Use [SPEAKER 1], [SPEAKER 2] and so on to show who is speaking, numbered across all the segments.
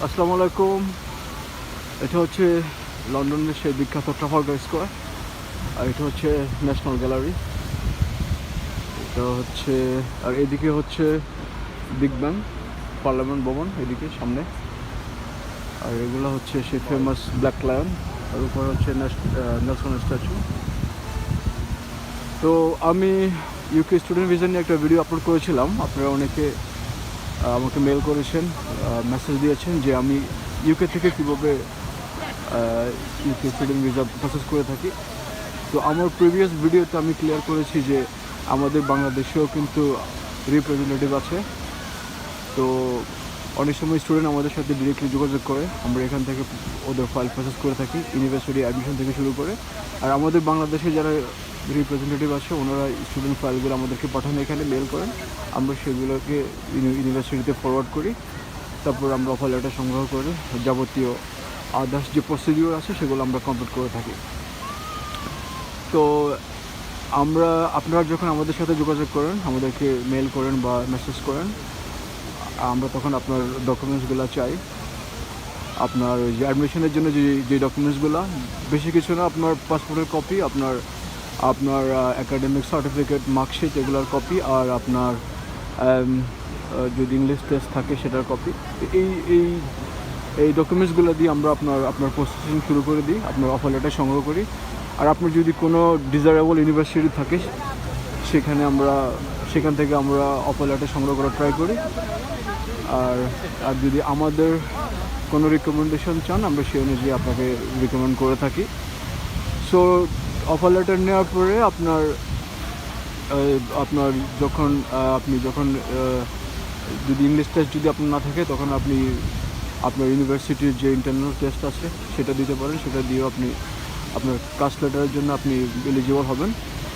[SPEAKER 1] আসসালামু আলাইকুম। এটা হচ্ছে লন্ডনের সেই বিখ্যাত ট্রাফালগার স্কোয়ার, আর এটা হচ্ছে ন্যাশনাল গ্যালারি। এটা হচ্ছে, আর এদিকে হচ্ছে বিগ ব্যাং, পার্লামেন্ট ভবন এদিকে সামনে। আর এগুলো হচ্ছে সেই ফেমাস ব্ল্যাক লায়ন, আর উপর হচ্ছে নেলসন স্ট্যাচু। তো আমি ইউকে স্টুডেন্ট ভিসা নিয়ে একটা ভিডিও আপলোড করেছিলাম। আপনারা অনেকে আমাকে মেল করেছেন, মেসেজ দিয়েছেন যে আমি ইউকে থেকে কীভাবে ইউকে স্টুডেন্ট ভিসা প্রসেস করে থাকি। তো আমার প্রিভিয়াস ভিডিওতে আমি ক্লিয়ার করেছি যে আমাদের বাংলাদেশেও কিন্তু রিপ্রেজেন্টেটিভ আছে। তো অনেক সময় স্টুডেন্ট আমাদের সাথে ডিরেক্টলি যোগাযোগ করে, আমরা এখান থেকে ওদের ফাইল প্রসেস করে থাকি, ইউনিভার্সিটি অ্যাডমিশন থেকে শুরু করে। আর আমাদের বাংলাদেশে যারা রিপ্রেজেন্টেটিভ আছে ওনারা স্টুডেন্ট ফাইলগুলো আমাদেরকে পাঠানো, এখানে মেল করেন, আমরা সেগুলোকে ইউনিভার্সিটিতে ফরওয়ার্ড করি। তারপর আমরা অফার লেটার সংগ্রহ করে যাবতীয় আদার্স যে প্রসিডিওর আছে সেগুলো আমরা কমপ্লিট করে থাকি। তো আপনারা যখন আমাদের সাথে যোগাযোগ করেন, আমাদেরকে মেল করেন বা মেসেজ করেন, আমরা তখন আপনার ডকুমেন্টসগুলো চাই। আপনার যে অ্যাডমিশনের জন্য যে ডকুমেন্টসগুলো, বেশি কিছু না, আপনার পাসপোর্টের কপি, আপনার অ্যাকাডেমিক সার্টিফিকেট, মার্কশিট, এগুলোর কপি, আর আপনার যদি ইংলিশ টেস্ট থাকে সেটার কপি। এই এই এই ডকুমেন্টসগুলো দিয়ে আমরা আপনার প্রসেসিং শুরু করে দিই, আপনার অফার লেটার সংগ্রহ করি। আর আপনার যদি কোনো ডিজায়ারেবল ইউনিভার্সিটি থাকে সেখান থেকে আমরা অফার লেটার সংগ্রহ করার ট্রাই করি। আর যদি আমাদের কোনো রিকমেন্ডেশন চান, আমরা সেই অনুযায়ী আপনাকে রিকমেন্ড করে থাকি। সো অফার লেটার নেওয়ার পরে আপনার যখন যদি ইংলিশ টেস্ট যদি আপনার না থাকে, তখন আপনি আপনার ইউনিভার্সিটির যে ইন্টারনাল টেস্ট আছে সেটা দিতে পারেন। সেটা দিয়েও আপনি আপনার কাস্ট লেটারের জন্য আপনি এলিজিবল হবেন।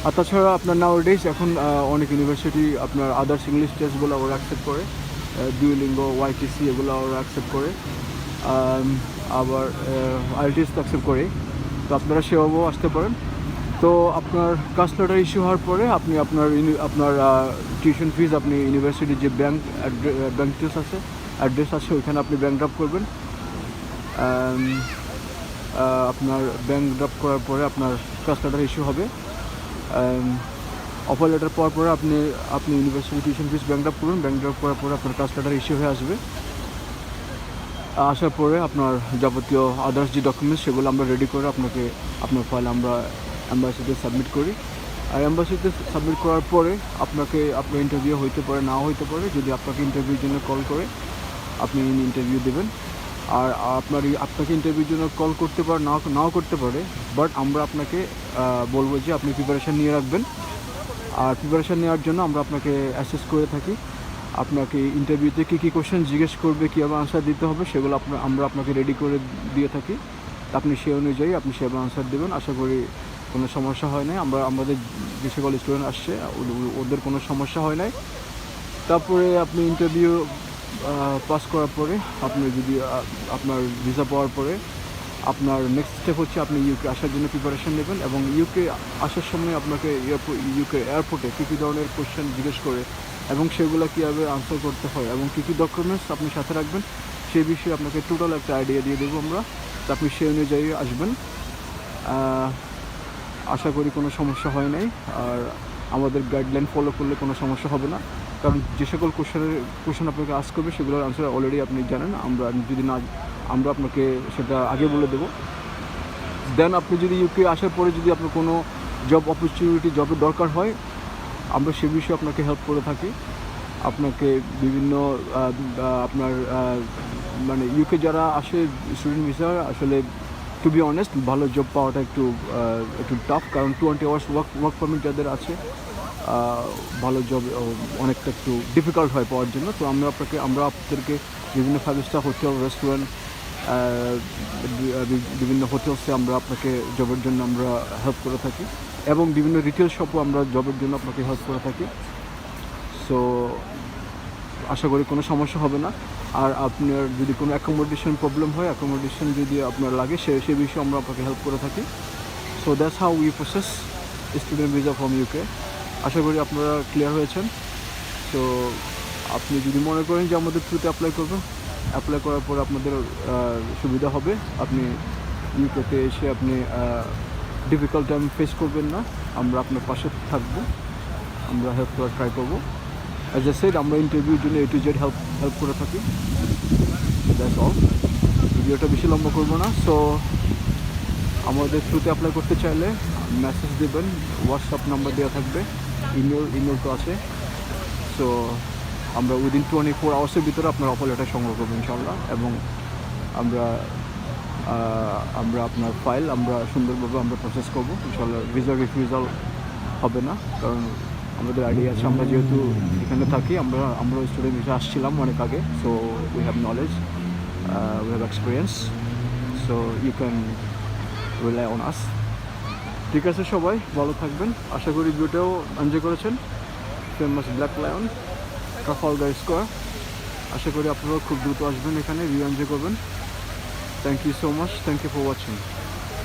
[SPEAKER 1] আর তাছাড়া আপনার নাওয়াডেজ এখন অনেক ইউনিভার্সিটি আপনার আদার্স ইংলিশ টেস্টগুলো ওরা অ্যাকসেপ্ট করে, ডুওলিঙ্গো, ওয়াইটিসি এগুলো ওরা অ্যাকসেপ্ট করে, আবার আইএলটিএস অ্যাকসেপ্ট করে। তো আপনারা সেভাবেও আসতে পারেন। তো আপনার কাস্ট লেটার ইস্যু হওয়ার পরে আপনি আপনার টিউশন ফিজ আপনি ইউনিভার্সিটির যে ব্যাংক অ্যাড্রেস আছে ওইখানে আপনি ব্যাংক ড্রপ করবেন। আপনার ব্যাংক ড্রপ করার পরে আপনার কাস্ট লেটার ইস্যু হবে। অফার লেটার পাওয়ার পরে আপনি university tuition fees bank drop করবেন। ব্যাংক ড্রপ করার পরে আপনার কাস্ট লেটার ইস্যু হয়ে আসবে। আসার পরে আপনার যাবতীয় আদার্স যে ডকুমেন্টস সেগুলো আমরা রেডি করে আপনার ফাইল আমরা অ্যাম্বাসিতে সাবমিট করি। আর অ্যাম্বাসিতে সাবমিট করার পরে আপনার ইন্টারভিউ হইতে পারে, নাও হইতে পারে। যদি আপনাকে ইন্টারভিউর জন্য কল করে, আপনি ইন্টারভিউ দেবেন। আর আপনাকে ইন্টারভিউর জন্য কল করতে পারে, নাও করতে পারে, বাট আমরা আপনাকে বলবো যে আপনি প্রিপারেশান নিয়ে রাখবেন। আর প্রিপারেশান নেওয়ার জন্য আমরা আপনাকে অ্যাসেস করে থাকি। আপনাকে ইন্টারভিউতে কী কোশ্চেন জিজ্ঞেস করবে, কীভাবে আনসার দিতে হবে, সেগুলো আমরা আপনাকে রেডি করে দিয়ে থাকি। আপনি সেই অনুযায়ী সেভাবে আনসার দেবেন। আশা করি কোনো সমস্যা হয় নাই। আমাদের যে সকল স্টুডেন্ট আসছে ওদের কোনো সমস্যা হয় নাই। তারপরে আপনি ইন্টারভিউ পাস করার পরে আপনি যদি আপনার ভিসা পাওয়ার পরে আপনার নেক্সট স্টেপ হচ্ছে আপনি ইউকে আসার জন্য প্রিপারেশান নেবেন। এবং ইউকে আসার সময় আপনাকে ইউকে এয়ারপোর্টে কী ধরনের কোশ্চেন জিজ্ঞেস করে এবং সেগুলো কীভাবে আনসার করতে হয় এবং কী ডকুমেন্টস আপনি সাথে রাখবেন, সেই বিষয়ে আপনাকে টোটাল একটা আইডিয়া দিয়ে দেবো আমরা। তো আপনি সেই অনুযায়ী আসবেন। আশা করি কোনো সমস্যা হয় নাই। আর আমাদের গাইডলাইন ফলো করলে কোনো সমস্যা হবে না, কারণ যে সকল কোশ্চেন আপনাকে আস্ক করবে সেগুলোর আনসার অলরেডি আপনি জানেন। আমরা আপনাকে সেটা আগে বলে দেবো। দেন আপনি যদি ইউকে আসার পরে যদি আপনার কোনো জবের দরকার হয়, আমরা সে বিষয়ে আপনাকে হেল্প করে থাকি। আপনাকে বিভিন্ন আপনার মানে ইউকে যারা আসে স্টুডেন্ট ভিসা, আসলে টু বি অনেস্ট ভালো জব পাওয়াটা একটু টাফ, কারণ 20 আওয়ার্স ওয়ার্ক পারমিট যাদের আছে, ভালো জব অনেকটা একটু ডিফিকাল্ট হয় পাওয়ার জন্য। তো আমরা আপনাদেরকে বিভিন্ন 5 স্টার হোটেল, রেস্টুরেন্ট, বিভিন্ন হোটেলসে আমরা আপনাকে জবের জন্য আমরা হেল্প করে থাকি, এবং বিভিন্ন রিটেল শপও আমরা জবের জন্য আপনাকে হেল্প করে থাকি। সো আশা করি কোনো সমস্যা হবে না। আর আপনার যদি কোনো অ্যাকোমোডেশন প্রবলেম হয়, অ্যাকোমোডেশন যদি আপনার লাগে, সে বিষয়ে আমরা আপনাকে হেল্প করে থাকি। So that's how we process student visa from UK. আশা করি আপনারা ক্লিয়ার হয়েছেন। তো আপনি যদি মনে করেন যে আমাদের থ্রুতে অ্যাপ্লাই করবেন, অ্যাপ্লাই করার পর আপনাদের সুবিধা হবে। আপনি ইউকেতে এসে আপনি ডিফিকাল্ট টাইম ফেস করবেন না। আমরা আপনার পাশে থাকবো, আমরা হেল্প করার ট্রাই করবো। অ্যাজ এ সেড, আমরা ইন্টারভিউর জন্য A to Z হেল্প করে থাকি। That's all. ভিডিওটা বেশি লম্বা করবো না। সো আমাদের থ্রুতে অ্যাপ্লাই করতে চাইলে মেসেজ দেবেন, হোয়াটসঅ্যাপ নাম্বার দেওয়া থাকবে, ইমেল তো আছে। সো আমরা উইদিন 24 আওয়ার্সের ভিতরে আপনার অফার লেটার সংগ্রহ করবো ইনশাল্লাহ। এবং আমরা আপনার ফাইল আমরা সুন্দরভাবে আমরা প্রসেস করবো ইনশাল্লাহ। ভিসা রিফিউজাল হবে না, কারণ আমাদের আইডিয়া আছে, আমরা যেহেতু এখানে থাকি, আমরা স্টুডেন্ট ভিসা আসছিলাম অনেক আগে। So we have knowledge, we have experience, so you can rely on us. ঠিক আছে, সবাই ভালো থাকবেন। আশা করি ভিডিওটাও এনজয় করেছেন। Famous black lion, Trafalgar square. আশা করি আপনারা খুব দ্রুত আসবেন এখানে, ভিউ এনজয় করবেন। Thank you so much, thank you for watching.